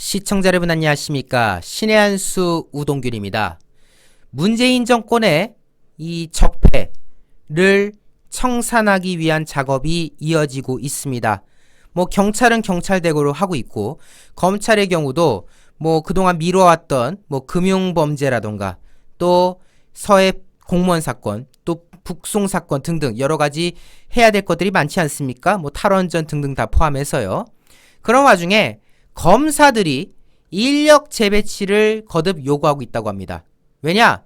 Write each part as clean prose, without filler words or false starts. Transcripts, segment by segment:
시청자 여러분 안녕하십니까. 신의 한수 우동균입니다. 문재인 정권의 이 적폐를 청산하기 위한 작업이 이어지고 있습니다. 경찰은 경찰대로로 하고 있고, 검찰의 경우도 그동안 미뤄왔던 금융범죄라던가 또 서해 공무원 사건, 또 북송 사건 등등 여러 가지 해야 될 것들이 많지 않습니까? 탈원전 등등 다 포함해서요. 그런 와중에 검사들이 인력 재배치를 거듭 요구하고 있다고 합니다. 왜냐?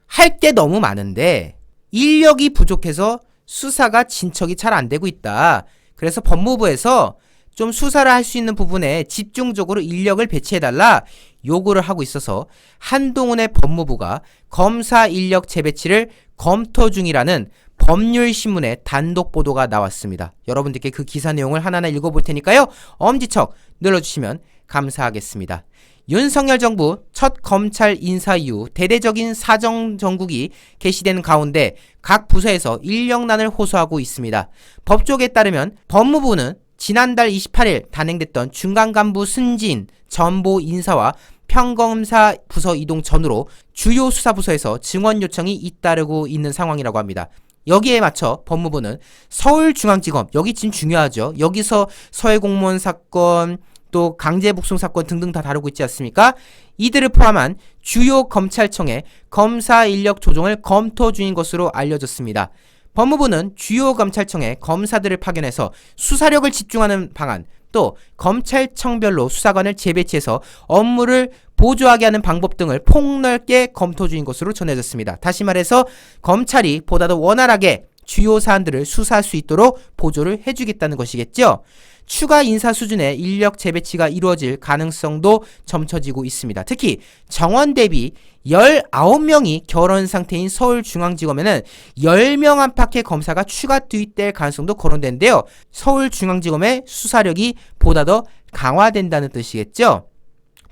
할 게 너무 많은데 인력이 부족해서 수사가 진척이 잘 안 되고 있다. 그래서 법무부에서 좀 수사를 할 수 있는 부분에 집중적으로 인력을 배치해달라 요구를 하고 있어서 한동훈의 법무부가 검사 인력 재배치를 검토 중이라는 법률신문의 단독 보도가 나왔습니다. 여러분들께 그 기사 내용을 하나하나 읽어볼 테니까요. 엄지척 눌러주시면 감사하겠습니다. 윤석열 정부 첫 검찰 인사 이후 대대적인 사정 정국이 개시되는 가운데 각 부서에서 인력난을 호소하고 있습니다. 법조계에 따르면 법무부는 지난달 28일 단행됐던 중간간부 승진, 전보 인사와 평검사 부서 이동 전후로 주요 수사부서에서 증원 요청이 잇따르고 있는 상황이라고 합니다. 여기에 맞춰 법무부는 서울중앙지검, 여기 지금 중요하죠. 여기서 서해 공무원 사건, 또 강제북송 사건 등등 다 다루고 있지 않습니까? 이들을 포함한 주요 검찰청의 검사 인력 조정을 검토 중인 것으로 알려졌습니다. 법무부는 주요 검찰청에 검사들을 파견해서 수사력을 집중하는 방안, 또 검찰청별로 수사관을 재배치해서 업무를 보조하게 하는 방법 등을 폭넓게 검토 중인 것으로 전해졌습니다. 다시 말해서 검찰이 보다 더 원활하게 주요 사안들을 수사할 수 있도록 보조를 해주겠다는 것이겠죠. 추가 인사 수준의 인력 재배치가 이루어질 가능성도 점쳐지고 있습니다. 특히 정원 대비 19명이 결혼 상태인 서울중앙지검에는 10명 안팎의 검사가 추가 투입될 가능성도 거론되는데요. 서울중앙지검의 수사력이 보다 더 강화된다는 뜻이겠죠.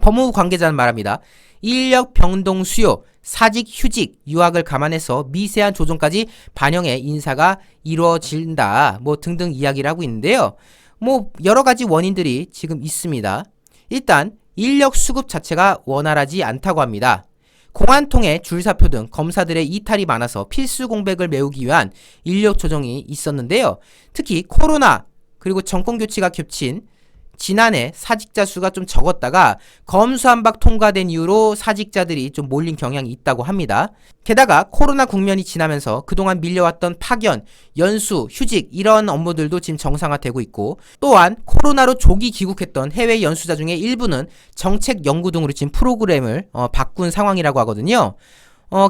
법무부 관계자는 말합니다. 인력 병동 수요, 사직 휴직, 유학을 감안해서 미세한 조정까지 반영해 인사가 이루어진다. 등등 이야기를 하고 있는데요. 여러 가지 원인들이 지금 있습니다. 일단 인력 수급 자체가 원활하지 않다고 합니다. 공안통해 줄사표 등 검사들의 이탈이 많아서 필수 공백을 메우기 위한 인력 조정이 있었는데요. 특히 코로나 그리고 정권 교체가 겹친 지난해 사직자 수가 좀 적었다가 검수완박 통과된 이후로 사직자들이 좀 몰린 경향이 있다고 합니다. 게다가 코로나 국면이 지나면서 그동안 밀려왔던 파견, 연수, 휴직 이런 업무들도 지금 정상화되고 있고, 또한 코로나로 조기 귀국했던 해외 연수자 중에 일부는 정책 연구 등으로 지금 프로그램을 바꾼 상황이라고 하거든요.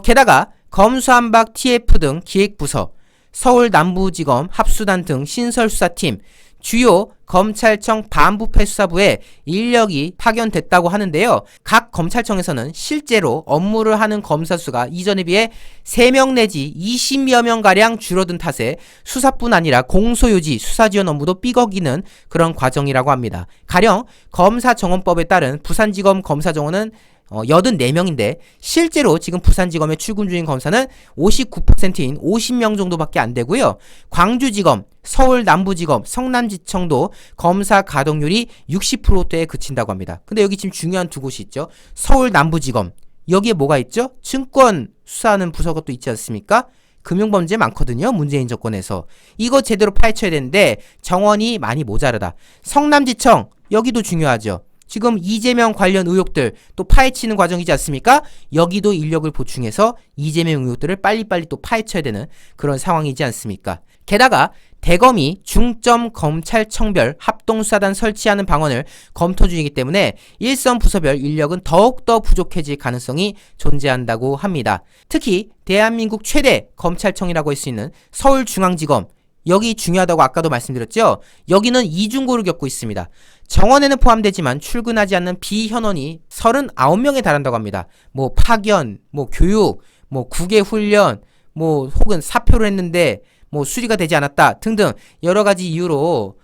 게다가 검수완박 TF 등 기획부서, 서울 남부지검 합수단 등 신설수사팀, 주요 검찰청 반부패 수사부에 인력이 파견됐다고 하는데요. 각 검찰청에서는 실제로 업무를 하는 검사 수가 이전에 비해 3명 내지 20여 명가량 줄어든 탓에 수사뿐 아니라 공소유지, 수사지원 업무도 삐걱이는 그런 과정이라고 합니다. 가령 검사정원법에 따른 부산지검 검사정원은 84명인데 실제로 지금 부산지검에 출근 중인 검사는 59%인 50명 정도밖에 안 되고요. 광주지검, 서울 남부지검, 성남지청도 검사 가동률이 60%대에 그친다고 합니다. 근데 여기 지금 중요한 두 곳이 있죠. 서울 남부지검, 여기에 뭐가 있죠? 증권 수사하는 부서가 또 있지 않습니까? 금융범죄 많거든요. 문재인 정권에서. 이거 제대로 파헤쳐야 되는데 정원이 많이 모자르다. 성남지청, 여기도 중요하죠. 지금 이재명 관련 의혹들 또 파헤치는 과정이지 않습니까? 여기도 인력을 보충해서 이재명 의혹들을 빨리빨리 또 파헤쳐야 되는 그런 상황이지 않습니까? 게다가 대검이 중점 검찰청별 합동수사단 설치하는 방안을 검토 중이기 때문에 일선 부서별 인력은 더욱더 부족해질 가능성이 존재한다고 합니다. 특히 대한민국 최대 검찰청이라고 할 수 있는 서울중앙지검, 여기 중요하다고 아까도 말씀드렸죠. 여기는 이중고를 겪고 있습니다. 정원에는 포함되지만 출근하지 않는 비현원이 39명에 달한다고 합니다. 파견, 교육, 국외훈련, 혹은 사표를 했는데 수리가 되지 않았다 등등 여러 가지 이유로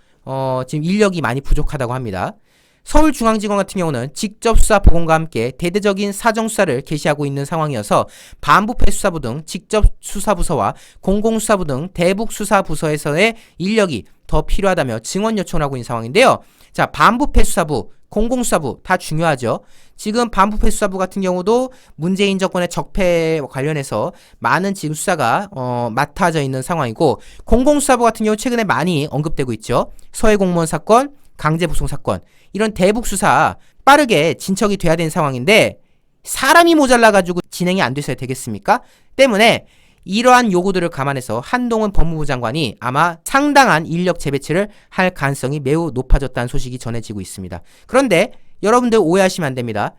지금 인력이 많이 부족하다고 합니다. 서울중앙지검 같은 경우는 직접 수사 보건과 함께 대대적인 사정수사를 개시하고 있는 상황이어서 반부패 수사부 등 직접 수사부서와 공공수사부 등 대북수사부서에서의 인력이 더 필요하다며 증원 요청을 하고 있는 상황인데요. 자, 반부패 수사부 공공수사부 다 중요하죠. 지금 반부패 수사부 같은 경우도 문재인 정권의 적폐 관련해서 많은 지금 수사가 맡아져 있는 상황이고, 공공수사부 같은 경우 최근에 많이 언급되고 있죠. 서해 공무원 사건, 강제 북송 사건, 이런 대북 수사 빠르게 진척이 돼야 되는 상황인데 사람이 모자라가지고 진행이 안 돼서야 되겠습니까? 때문에 이러한 요구들을 감안해서 한동훈 법무부 장관이 아마 상당한 인력 재배치를 할 가능성이 매우 높아졌다는 소식이 전해지고 있습니다. 그런데 여러분들 오해하시면 안 됩니다.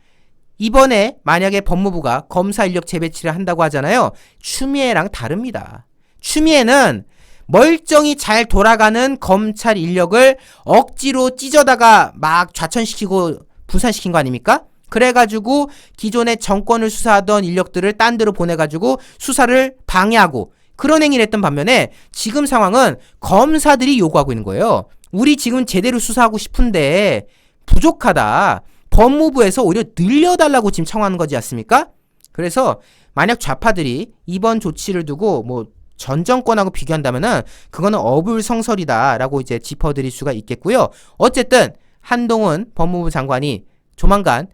이번에 만약에 법무부가 검사 인력 재배치를 한다고 하잖아요. 추미애랑 다릅니다. 추미애는 멀쩡히 잘 돌아가는 검찰 인력을 억지로 찢어다가 막 좌천시키고 분산시킨 거 아닙니까? 그래가지고 기존의 정권을 수사하던 인력들을 딴 데로 보내가지고 수사를 방해하고 그런 행위를 했던 반면에 지금 상황은 검사들이 요구하고 있는 거예요. 우리 지금 제대로 수사하고 싶은데 부족하다. 법무부에서 오히려 늘려달라고 지금 청하는 거지 않습니까? 그래서 만약 좌파들이 이번 조치를 두고 뭐 전 정권하고 비교한다면은 그거는 어불성설이다라고 이제 짚어드릴 수가 있겠고요. 어쨌든 한동훈 법무부 장관이 조만간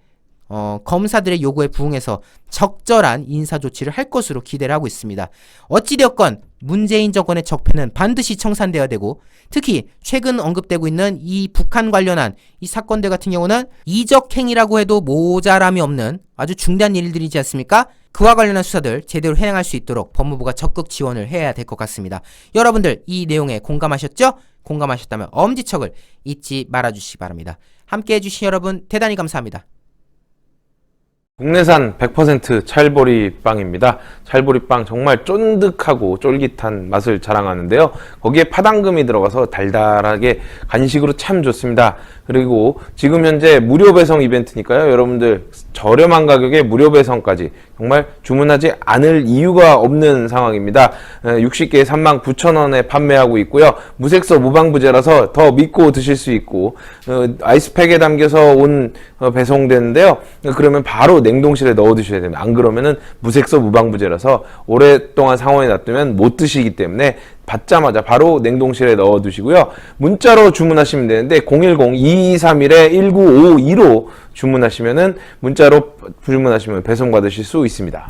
검사들의 요구에 부응해서 적절한 인사 조치를 할 것으로 기대를 하고 있습니다. 어찌되었건 문재인 정권의 적폐는 반드시 청산되어야 되고, 특히 최근 언급되고 있는 이 북한 관련한 이 사건들 같은 경우는 이적행위라고 해도 모자람이 없는 아주 중대한 일들이지 않습니까? 그와 관련한 수사들 제대로 해양할 수 있도록 법무부가 적극 지원을 해야 될 것 같습니다. 여러분들 이 내용에 공감하셨죠? 공감하셨다면 엄지척을 잊지 말아주시기 바랍니다. 함께 해주신 여러분 대단히 감사합니다. 국내산 100% 찰보리 빵입니다. 찰보리 빵 정말 쫀득하고 쫄깃한 맛을 자랑하는데요. 거기에 파당금이 들어가서 달달하게 간식으로 참 좋습니다. 그리고 지금 현재 무료 배송 이벤트니까요. 여러분들 저렴한 가격에 무료 배송까지 정말 주문하지 않을 이유가 없는 상황입니다. 60개에 39,000원에 판매하고 있고요. 무색소 무방부제라서 더 믿고 드실 수 있고, 아이스팩에 담겨서 배송되는데요. 그러면 바로 냉동실에 넣어 두셔야 됩니다. 안 그러면은 무색소 무방부제라서 오랫동안 상온에 놔두면 못 드시기 때문에 받자마자 바로 냉동실에 넣어 두시고요. 문자로 주문하시면 되는데 010-2231-1952로 주문하시면은 문자로 주문하시면 배송 받으실 수 있습니다.